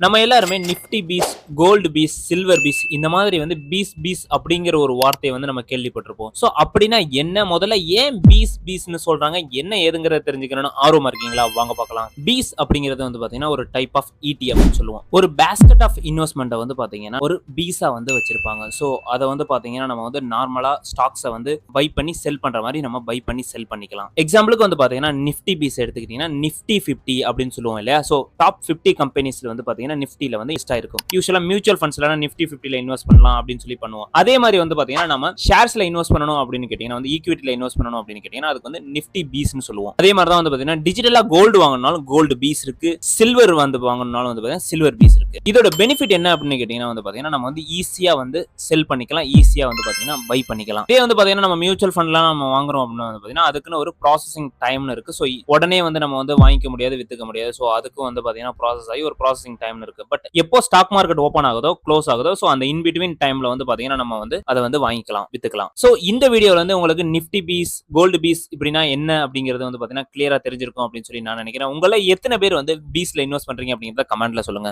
நம்ம எல்லாருமே Nifty bees, gold bees, silver bees இந்த மாதிரி வந்து பீஸ் அப்படிங்கிற ஒரு வார்த்தையை வந்து நம்ம கேள்விப்பட்டிருப்போம். சோ அப்படின்னா என்ன? முதல்ல ஏன் பீஸ்ன்னு சொல்றாங்க? என்ன ஏதுங்கிறத தெரிஞ்சுக்கணும்னு ஆர்வமா இருக்கீங்களா? வாங்க பார்க்கலாம். பீஸ் அப்படிங்கிறது வந்து பாத்தீங்கன்னா ஒரு டைப் ஆஃப் ETF சொல்லுவோம். ஒரு பேஸ்கெட் ஆஃப் இன்வெஸ்ட்மெண்ட்டை வந்து பாத்தீங்கன்னா ஒரு பீஸா வந்து வச்சிருப்பாங்க. சோ அதை வந்து பாத்தீங்கன்னா நம்ம வந்து நார்மலா ஸ்டாக்ஸை வந்து பை பண்ணி செல் பண்ற மாதிரி நம்ம பை பண்ணி செல் பண்ணிக்கலாம். எக்ஸாம்பிளுக்கு வந்து பாத்தீங்கன்னா நிஃப்டி பீஸ் எடுத்துக்கிட்டீங்கன்னா நிஃப்டி 50 அப்படின்னு சொல்லுவோம் இல்லையா? சோ டாப் 50 கம்பெனிஸ்ல வந்து பாத்தீங்கன்னா நிஃப்டில வந்து லிஸ்ட் ஆயிருக்கும். யூசுவலா மியூச்சுவல் ஃபண்ட்ஸ்ல நிஃப்டி 50ல இன்வெஸ்ட் பண்ணலாம் அப்படின்னு சொல்லி பண்ணுவோம். அதே மாதிரி வந்து பாத்தீங்கன்னா நம்ம ஷேர்ஸ்ல இன்வெஸ்ட் பண்ணணும் அப்படின்னு கேட்டீங்கன்னா வந்து ஈக்விட்டில இன்வெஸ்ட் பண்ணணும் அப்படின்னு கேட்டீங்கன்னா அதுக்கு வந்து நிஃப்டி பீஸ்னு சொல்லுவோம். அதே மாதிரி தான் வந்து பாத்தீங்கன்னா டிஜிட்டலா கோல்டு வாங்கணும்னாலும் கோல்டு பீஸ் இருக்கு, சில்வர் வந்து வாங்கணும்னாலும் வந்து பாத்தீங்கன்னா சில்வர் பீஸ் இருக்கு. இதோட பெனிஃபிட் என்ன அப்படின்னு கேட்டீங்கன்னா வந்து பாத்தீங்கன்னா நம்ம வந்து ஈஸியா வந்து செல் பண்ணிக்கலாம், ஈஸியா வந்து பாத்தீங்கன்னா பை பண்ணிக்கலாம். இதே வந்து பாத்தீங்கன்னா நம்ம மியூச்சுவல் ஃபண்ட்லாம் நம்ம வாங்குறோம் அப்படின்னா வந்து பாத்தீங்கன்னா அதுக்குன்னு ஒரு ப்ராசஸிங் டைம்னு இருக்கு. ஸோ உடனே வந்து நம்ம வந்து வாங்கிக்க முடியாது, வித்துக்க முடியாது. ஸோ அதுக்கும் வந்து பாத்தீங்கன்னா ப்ராசஸ் ஆகி ஒரு ப்ராசஸிங் டைம்னு இருக்கு. பட் எப்போ ஸ்டாக் மார்க்கெட் ஓபன் ஆகுதோ க்ளோஸ் ஆகுதோ ஸோ அந்த இன் பிட்வீன் டைம்ல வந்து பாத்தீங்கன்னா நம்ம வந்து அதை வந்து வாங்கிக்கலாம், வித்துக்கலாம். ஸோ இந்த வீடியோல வந்து உங்களுக்கு நிஃப்டி பீஸ், கோல்டு பீஸ் இப்படின்னா என்ன அப்படிங்கிறது வந்து பாத்தீங்கன்னா கிளியரா தெரிஞ்சிருக்கும் அப்படின்னு சொல்லி நான் நினைக்கிறேன். உங்களை எத்தனை பேர் வந்து பீஸ்ல இன்வெஸ்ட் பண்றீங்க அப்படிங்கறத கமெண்ட்ல சொல்லுங்க.